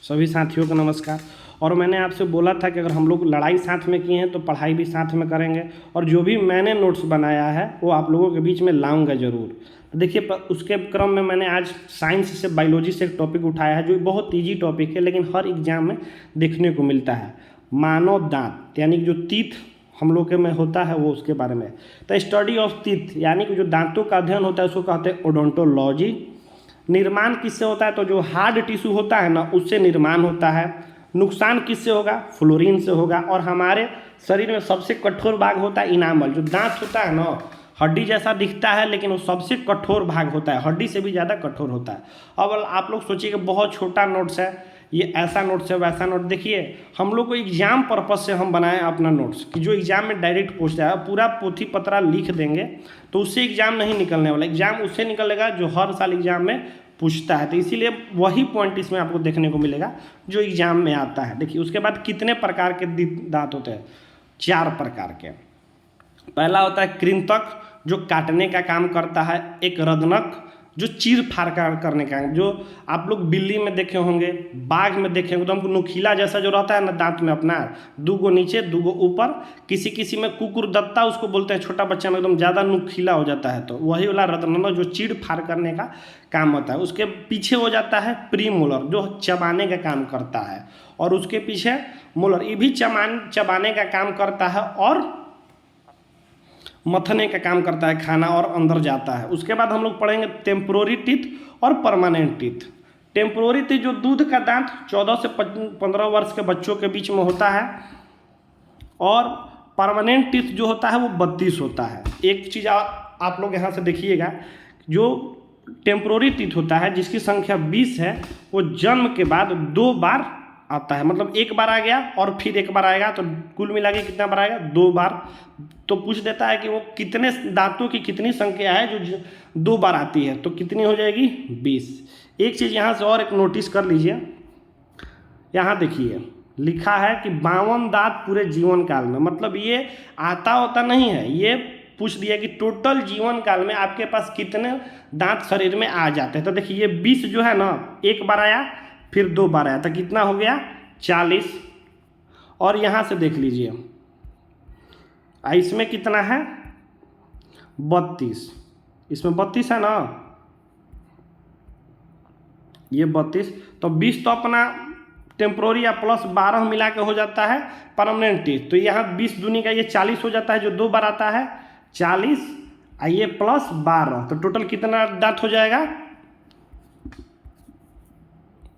सभी साथियों को नमस्कार। और मैंने आपसे बोला था कि अगर हम लोग लड़ाई साथ में किए हैं तो पढ़ाई भी साथ में करेंगे, और जो भी मैंने नोट्स बनाया है वो आप लोगों के बीच में लाऊंगा ज़रूर। देखिए, उसके क्रम में मैंने आज साइंस से बायोलॉजी से एक टॉपिक उठाया है जो बहुत ईजी टॉपिक है, लेकिन हर एग्जाम में देखने को मिलता है। मानव दांत यानी कि जो तीत हम लोग के में होता है वो उसके बारे में। तो स्टडी ऑफ टीथ यानी कि जो दांतों का अध्ययन होता है उसको कहते हैं ओडोंटोलॉजी। निर्माण किससे होता है? तो जो हार्ड टिश्यू होता है ना, उससे निर्माण होता है। नुकसान किससे होगा? फ्लोरीन से होगा। और हमारे शरीर में सबसे कठोर भाग होता है इनामल। जो दांत होता है ना, हड्डी जैसा दिखता है लेकिन वो सबसे कठोर भाग होता है, हड्डी से भी ज़्यादा कठोर होता है। अब आप लोग सोचिए कि बहुत छोटा नोट्स है, ये ऐसा नोट्स है वैसा नोट। देखिए, हम लोग को एग्जाम पर्पज से हम बनाए अपना नोट्स कि जो एग्जाम में डायरेक्ट पूछता है। पूरा पोथी पत्रा लिख देंगे तो उससे एग्जाम नहीं निकलने वाला, एग्जाम उससे निकलेगा जो हर साल एग्जाम में पूछता है। तो इसीलिए वही पॉइंट इसमें आपको देखने को मिलेगा जो एग्जाम में आता है। देखिए, उसके बाद कितने प्रकार के दांत होते हैं? 4 प्रकार के। पहला होता है कृंतक जो काटने का काम करता है। एक रदनक जो चीर फाड़ करने का, जो आप लोग बिल्ली में देखे होंगे, बाघ में देखे होंगे, तो हमको नुकीला जैसा जो रहता है ना दांत में अपना, 2 गो नीचे 2 गो ऊपर। किसी किसी में कुकुर दत्ता उसको बोलते हैं, छोटा बच्चा में एकदम ज़्यादा नुकीला हो जाता है, तो वही वाला रदनक जो चीर फाड़ करने का काम होता है। उसके पीछे हो जाता है प्रीमोलर जो चबाने का काम करता है, और उसके पीछे मोलर, ये भी चबाने का काम करता है और मथने का काम करता है, खाना और अंदर जाता है। उसके बाद हम लोग पढ़ेंगे टेम्पोररी टीथ और परमानेंट टीथ। टेम्पोररी टीथ जो दूध का दांत 14 से 15 वर्ष के बच्चों के बीच में होता है, और परमानेंट टीथ जो होता है वो 32 होता है। एक चीज़ आप लोग यहाँ से देखिएगा, जो टेम्पोररी टीथ होता है जिसकी संख्या 20 है, वो जन्म के बाद 2 बार आता है। मतलब एक बार आ गया और फिर एक बार आएगा, तो कुल मिला के कितना बार आएगा? 2 बार। तो पूछ देता है कि वो कितने दांतों की कितनी संख्या है जो 2 बार आती है, तो कितनी हो जाएगी? 20। एक चीज़ यहाँ से और एक नोटिस कर लीजिए, यहाँ देखिए लिखा है कि 52 दांत पूरे जीवन काल में। मतलब ये आता होता नहीं है, ये पूछ दिया कि टोटल जीवन काल में आपके पास कितने दांत शरीर में आ जाते हैं। तो देखिए, ये 20 जो है ना, एक बार आया फिर 2 बार आया, तो कितना हो गया? 40। और यहाँ से देख लीजिए, इसमें कितना है? 32। इसमें 32 है ना, ये 32। तो 20 तो अपना टेम्पोररी या प्लस 12 मिला के हो जाता है परमानेंट टीथ। तो यहाँ 20 दूनी का ये 40 हो जाता है जो 2 बार आता है, 40 ये प्लस 12, तो टोटल कितना दांत हो जाएगा?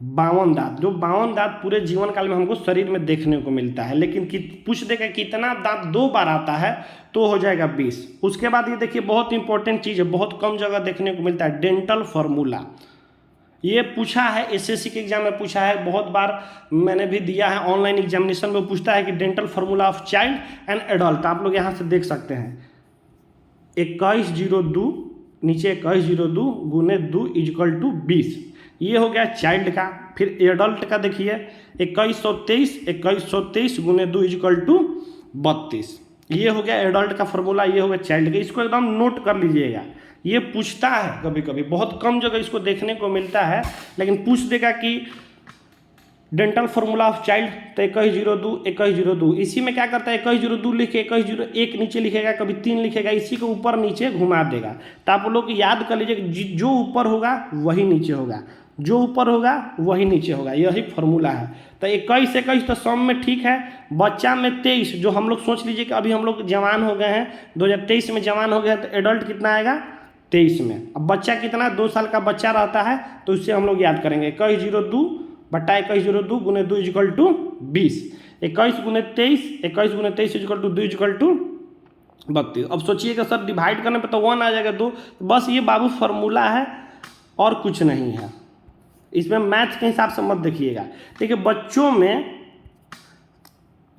52 दांत। जो 52 दांत पूरे जीवन काल में हमको शरीर में देखने को मिलता है। लेकिन पूछ देगा कितना दांत 2 बार आता है, तो हो जाएगा 20। उसके बाद ये देखिए, बहुत इंपॉर्टेंट चीज़ है, बहुत कम जगह देखने को मिलता है, डेंटल फार्मूला। ये पूछा है एसएससी के एग्जाम में, पूछा है बहुत बार, मैंने भी दिया है ऑनलाइन एग्जामिनेशन में। पूछता है कि dental formula of child and adult. आप लोग यहाँ से देख सकते हैं, 2102 नीचे 2102 गुने 2 इजकल टू 20। ये हो गया चाइल्ड का। फिर एडल्ट का देखिए, 2123 गुने 2 इजकल टू 32। ये हो गया एडल्ट का फॉर्मूला, ये हो गया चाइल्ड का। इसको एकदम नोट कर लीजिएगा, ये पूछता है कभी कभी, बहुत कम जगह इसको देखने को मिलता है, लेकिन पूछ देगा कि डेंटल फार्मूला ऑफ चाइल्ड, तो 2102 इसी में क्या करता है, 2102 लिख के 2101 नीचे लिखेगा, कभी 3 लिखेगा, इसी को ऊपर नीचे घुमा देगा। तो आप लोग याद कर लीजिए, जो ऊपर होगा वही नीचे होगा, जो ऊपर होगा वही नीचे होगा, यही फार्मूला है। तो 21 तो सम में ठीक है। बच्चा में 23, जो हम लोग सोच लीजिए कि अभी हम लोग जवान हो गए हैं, 2023 में जवान हो गए हैं, तो एडल्ट कितना आएगा? 23 में। अब बच्चा कितना? 2 साल का बच्चा रहता है, तो उससे हम लोग याद करेंगे 2102 बटा 2102 गुने 2 इजकल टू 20। 21 गुने 23 इजकल टू 2 इजकल टू 32। अब सोचिएगा सर डिवाइड करने पे तो 1 आ जाएगा 2। बस ये बाबू फार्मूला है और कुछ नहीं है, इसमें मैथ के हिसाब से मत देखिएगा। देखिए, बच्चों में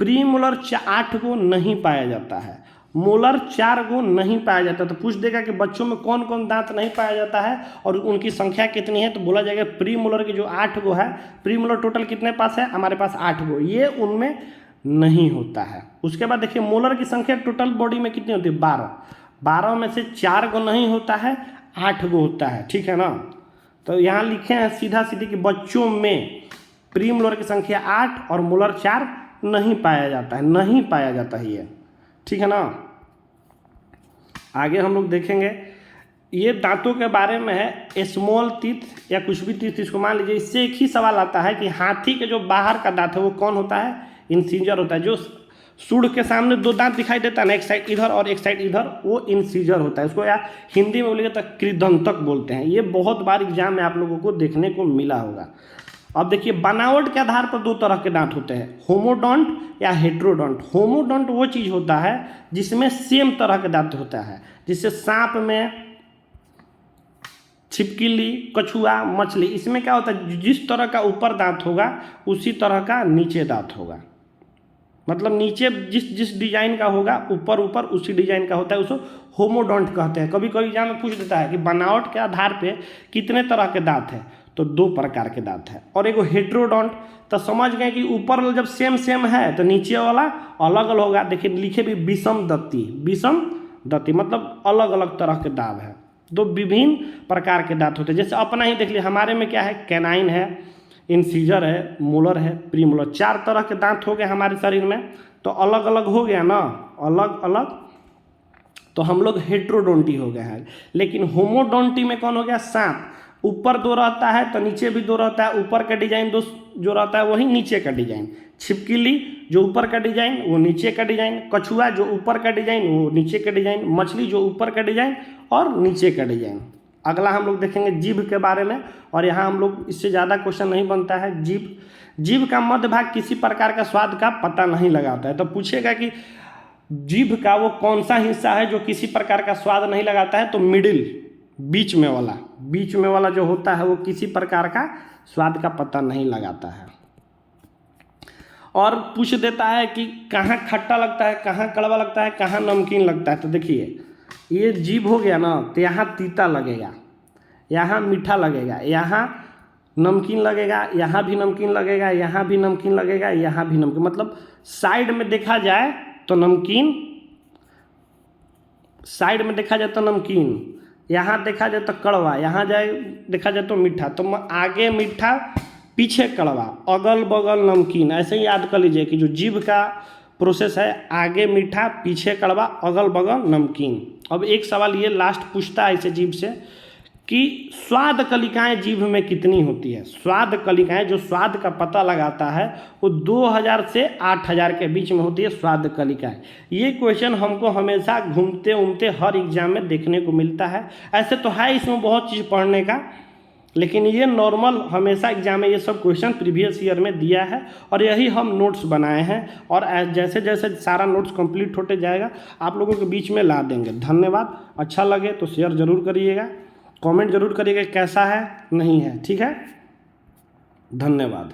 प्रीमोलर 8 को नहीं पाया जाता है, मोलर 4 को नहीं पाया जाता। तो पूछ देगा कि बच्चों में कौन कौन दांत नहीं पाया जाता है और उनकी संख्या कितनी है, तो बोला जाएगा प्री मोलर की जो 8 गो है। प्री मोलर टोटल कितने पास है? हमारे पास 8 गो, ये उनमें नहीं होता है। उसके बाद देखिए, मोलर की संख्या टोटल बॉडी में कितनी होती है? 12। 12 में से 4 गो नहीं होता है, 8 गो होता है, ठीक है ना। तो यहाँ लिखे हैं सीधा सीधी कि बच्चों में प्री मोलर की संख्या 8 और मोलर 4 नहीं पाया जाता है, नहीं पाया जाता है ये, ठीक है ना। आगे हम लोग देखेंगे, ये दांतों के बारे में है। स्मॉल टीथ या कुछ भी टीथ, इसको मान लीजिए। इससे एक ही सवाल आता है कि हाथी के जो बाहर का दांत है वो कौन होता है? इंसीजर होता है। जो सूंड के सामने दो दांत दिखाई देता है ना, एक साइड इधर और एक साइड इधर, वो इंसीजर होता है। उसको या हिंदी में बोलिए तो कृदंतक बोलते हैं। ये बहुत बार एग्जाम में आप लोगों को देखने को मिला होगा। अब देखिए, बनावट के आधार पर दो तरह के दांत होते हैं, होमोडोंट या हेट्रोडोंट। होमोडोंट वो चीज़ होता है जिसमें सेम तरह के दांत होता है, जिससे सांप में, छिपकली, कछुआ, मछली, इसमें क्या होता है, जिस तरह का ऊपर दांत होगा उसी तरह का नीचे दांत होगा। मतलब नीचे जिस डिजाइन का होगा ऊपर ऊपर उसी डिजाइन का होता है, उसको होमोडोंट कहते हैं। कभी कभी एग्जाम में पूछ देता है कि बनावट के आधार पे कितने तरह के दांत हैं, तो 2 प्रकार के दांत है। और एक हेट्रोडोंट, तो समझ गए कि ऊपर जब सेम है तो नीचे वाला अलग अलग होगा। देखिए लिखे भी विषम दंती, मतलब अलग अलग तरह के दांत है। 2 विभिन्न प्रकार के दांत होते हैं। जैसे अपना ही देख लिया, हमारे में क्या है, कैनाइन है, इंसीजर है, मोलर है, प्री मोलर, 4 तरह के दांत हो गए हमारे शरीर में। तो अलग अलग हो गया ना, अलग अलग, तो हम लोग हेट्रोडोंटी हो गए हैं। लेकिन होमोडोंटी में कौन हो गया, सांप। ऊपर 2 रहता है तो नीचे भी 2 रहता है। ऊपर का डिजाइन जो रहता है वही नीचे का डिजाइन। छिपकली जो ऊपर का डिजाइन वो नीचे का डिजाइन। कछुआ जो ऊपर का डिजाइन वो नीचे का डिजाइन। मछली जो ऊपर का डिजाइन और नीचे का डिजाइन। अगला हम लोग देखेंगे जीभ के बारे में, और यहाँ हम लोग इससे ज़्यादा क्वेश्चन नहीं बनता है। जीभ का मध्य भाग किसी प्रकार का स्वाद का पता नहीं लगाता है। तो पूछेगा कि जीभ का वो कौन सा हिस्सा है जो किसी प्रकार का स्वाद नहीं लगाता है, तो मिडिल, बीच में वाला जो होता है वो किसी प्रकार का स्वाद का पता नहीं लगाता है। और पूछ देता है कि कहाँ खट्टा लगता है, कहाँ कड़वा लगता है, कहाँ नमकीन लगता है। तो देखिए, ये जीभ हो गया ना, तो यहाँ तीता लगेगा, यहाँ मीठा लगेगा, यहाँ नमकीन लगेगा, यहाँ भी नमकीन लगेगा, यहाँ भी नमकीन लगेगा, यहाँ भी नमकीन। मतलब साइड में देखा जाए तो नमकीन, साइड में देखा जाए तो नमकीन, यहाँ देखा जाए तो कड़वा, यहाँ देखा जाए तो मीठा। तो आगे मीठा पीछे कड़वा, अगल बगल नमकीन। ऐसे ही याद कर लीजिए कि जो जीभ का प्रोसेस है, आगे मीठा, पीछे कड़वा, अगल बगल नमकीन। अब एक सवाल ये लास्ट पूछता है इसे जीभ से कि स्वाद कलिकाएं जीभ में कितनी होती है। स्वाद कलिकाएं, जो स्वाद का पता लगाता है, वो 2000 से 8000 के बीच में होती है स्वाद कलिकाएं। ये क्वेश्चन हमको हमेशा घूमते उमते हर एग्जाम में देखने को मिलता है। ऐसे तो है इसमें बहुत चीज़ पढ़ने का, लेकिन ये नॉर्मल हमेशा एग्जाम में ये सब क्वेश्चन प्रीवियस ईयर में दिया है, और यही हम नोट्स बनाए हैं। और जैसे जैसे सारा नोट्स कंप्लीट होते जाएगा आप लोगों के बीच में ला देंगे। धन्यवाद। अच्छा लगे तो शेयर ज़रूर करिएगा, कमेंट जरूर करिएगा कैसा है, नहीं है, ठीक है। धन्यवाद।